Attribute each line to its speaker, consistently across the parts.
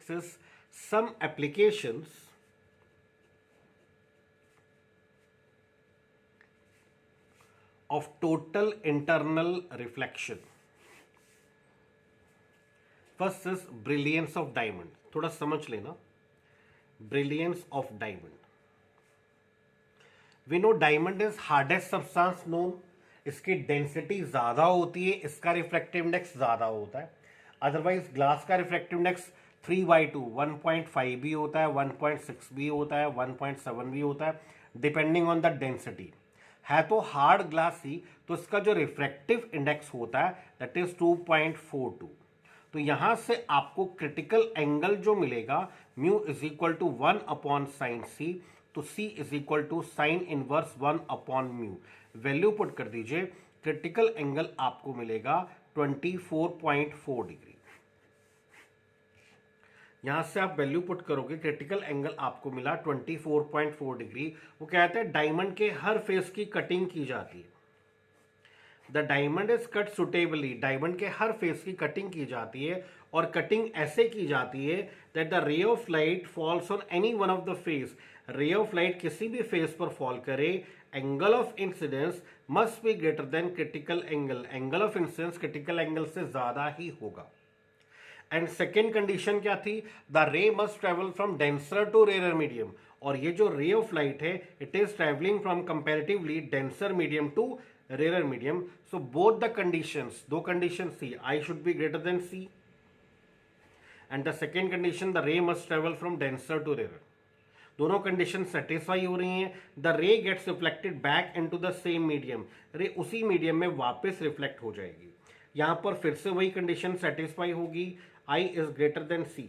Speaker 1: next is some applications of total internal reflection. First is brilliance of diamond. थोड़ा समझ लेना, brilliance of diamond. We know diamond is hardest substance known. इसकी density ज्यादा होती है, इसका रिफ्लेक्टिव इंडेक्स ज्यादा होता है. अदरवाइज ग्लास का रिफ्लेक्टिव इंडेक्स 3/2 1.5 भी होता है, 1.6 भी होता है, 1.7 भी होता है, डिपेंडिंग ऑन द डेंसिटी. है तो हार्ड ग्लास ही, तो इसका जो रिफ्रैक्टिव इंडेक्स होता है दैट इज 2.42. तो यहां से आपको क्रिटिकल एंगल जो मिलेगा mu is equal to 1/sin c. तो c is equal to sine inverse 1/म्यू. वैल्यू पुट कर दीजिए, क्रिटिकल एंगल आपको मिलेगा 24.4 डिग्री. यहां से आप वैल्यू पुट करोगे, क्रिटिकल एंगल आपको मिला 24.4 डिग्री. वो कहते हैं डायमंड के हर फेस की कटिंग की जाती है. The diamond is cut suitably. Diamond के हर फेस की कटिंग की जाती है, और कटिंग ऐसे की जाती है दैट द रे of light falls on any one of the face. रे ऑफ लाइट किसी भी फेस पर फॉल करे, angle of incidence must be greater than critical angle. Angle of incidence critical angle से ज्यादा ही होगा. एंड सेकेंड कंडीशन क्या थी? The ray must travel from denser to rare medium. और ये जो रे ऑफ लाइट है it is travelling from comparatively denser medium to rare medium. So both the conditions, दो condition see, I should be greater than see, and the second condition the ray must travel from denser to rarer. दोनों condition satisfy हो रही हैं. The ray gets reflected back into the same medium. Ray उसी medium में वापस reflect हो जाएगी. यहां पर फिर से वही कंडीशन सेटिस्फाई होगी, I is greater than C,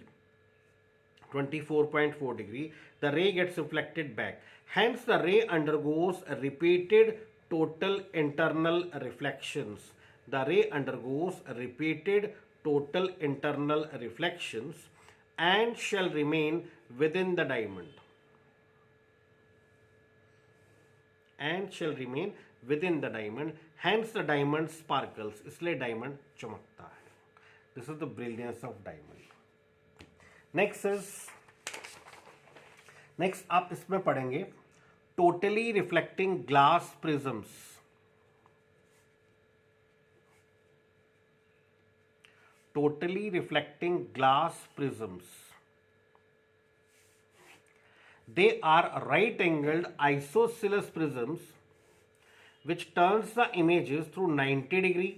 Speaker 1: 24.4 degree. The ray gets reflected back. Hence, the ray undergoes repeated total internal reflections. The ray undergoes repeated total internal reflections and shall remain within the diamond. And shall remain within the diamond. Hence, the diamond sparkles. इसलिए diamond चमकता है. This is the brilliance of diamond. Next आप इसमें पढ़ेंगे totally reflecting glass prisms. Totally reflecting glass prisms. They are right-angled isosceles prisms which turns the images through 90 degree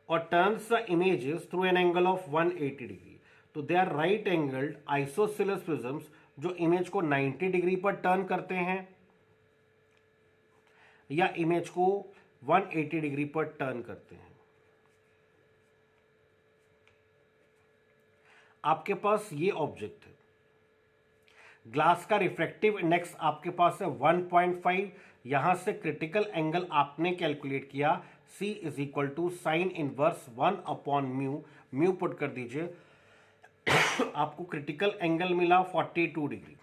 Speaker 1: or turns the images through an angle of 180 degree. तो they are right angled isosceles prisms जो image को 90 degree पर turn करते हैं या image को 180 degree पर turn करते हैं. आपके पास ये ऑब्जेक्ट है, ग्लास का रिफ्रैक्टिव इंडेक्स आपके पास है 1.5. यहां से क्रिटिकल एंगल आपने कैलकुलेट किया, C is equal to sine inverse 1/म्यू. म्यू पुट कर दीजिए, आपको क्रिटिकल एंगल मिला 42 डिग्री.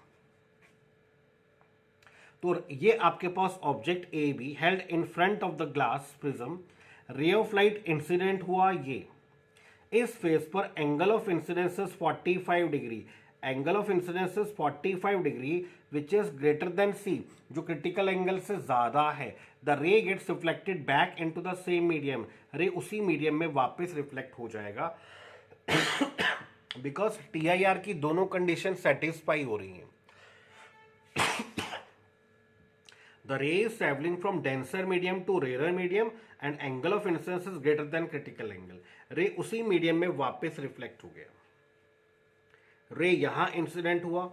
Speaker 1: तो ये आपके पास object A B held in front of the glass prism. Ray of light incident हुआ ये, इस फेस पर angle of incidence is 45 degree. Angle of incidence is 45 degree which is greater than C, जो critical angle से ज्यादा है. The ray gets reflected back into the same medium. Ray उसी medium में वापस रिफ्लेक्ट हो जाएगा बिकॉज TIR की दोनों कंडीशन सेटिस्फाई हो रही हैं. The ray is travelling from denser medium to rare medium and angle of incidence is greater than critical angle. Ray उसी मीडियम में वापस रिफ्लेक्ट हो गया. रे यहां इंसिडेंट हुआ.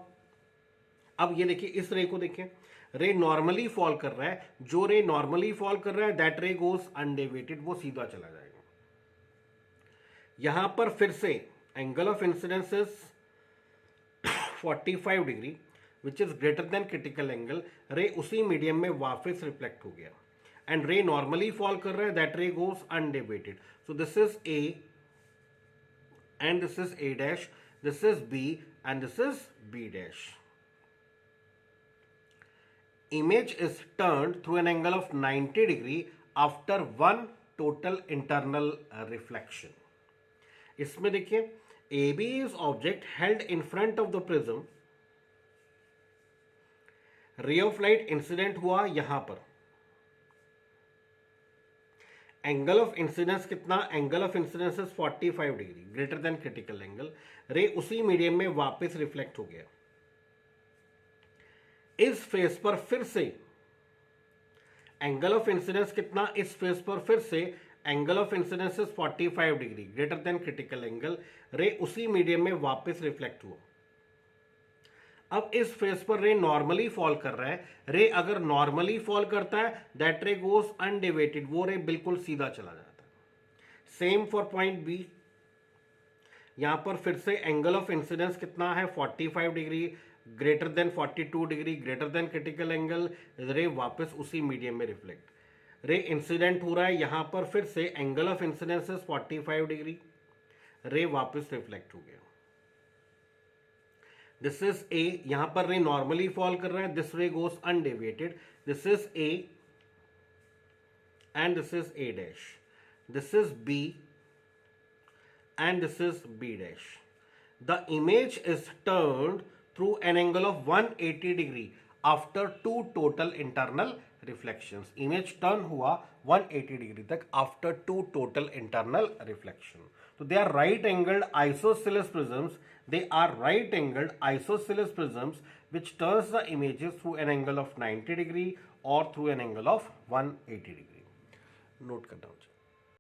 Speaker 1: अब ये देखिए, इस रे को देखिए, रे नॉर्मली फॉल कर रहा है. जो रे नॉर्मली फॉल कर रहा है दैट रे गोस अनडेविएटेड, वो सीधा चला जाएगा. यहां पर फिर से angle of incidence is 45 degree which is greater than critical angle. Ray उसी मीडियम में वापस रिफ्लेक्ट हो गया एंड रे नॉर्मली फॉल कर रहा है that ray goes undeviated. So this is A and this is A dash, this is B and this is B dash. Image is turned through an angle of 90 degree after one total internal reflection. इसमें देखिए AB is object held in front of the prism. रे of light incident हुआ यहां पर. Angle of incidence कितना? Angle of incidence is 45 degree, greater than critical angle. Ray उसी medium में वापस रिफ्लेक्ट हो गया. इस फेस पर फिर से एंगल ऑफ इंसिडेंस कितना? इस फेस पर फिर से angle of incidence is 45 degree, greater than critical angle. Ray उसी मीडियम में वापस रिफ्लेक्ट हुआ. अब इस फेस पर रे नॉर्मली फॉल कर रहा है. रे अगर नॉर्मली फॉल करता है दैट रे गोज अनडिवेटेड, वो रे बिल्कुल सीधा चला जाता है. Same for point B. यहां पर फिर से एंगल ऑफ इंसिडेंस कितना है? 45 degree, greater than 42 degree, greater than critical angle. रे वापस उसी मीडियम में रिफ्लेक्ट. रे इंसिडेंट हो रहा है यहां पर फिर से एंगल ऑफ इंसिडेंस 45 डिग्री. रे वापस रिफ्लेक्ट हो गया. दिस इज ए. यहां पर रे नॉर्मली फॉल कर रहा है. This ray goes undeviated. This is A and this is A dash. This is B and this is B dash. The image is turned through an angle of 180 degree after two total internal reflections. Image turn हुआ 180 degree तक after two total internal reflection. So they are right angled isosceles prisms. They are right angled isosceles prisms which turns the images through an angle of 90 degree or through an angle of 180 degree. Note करना.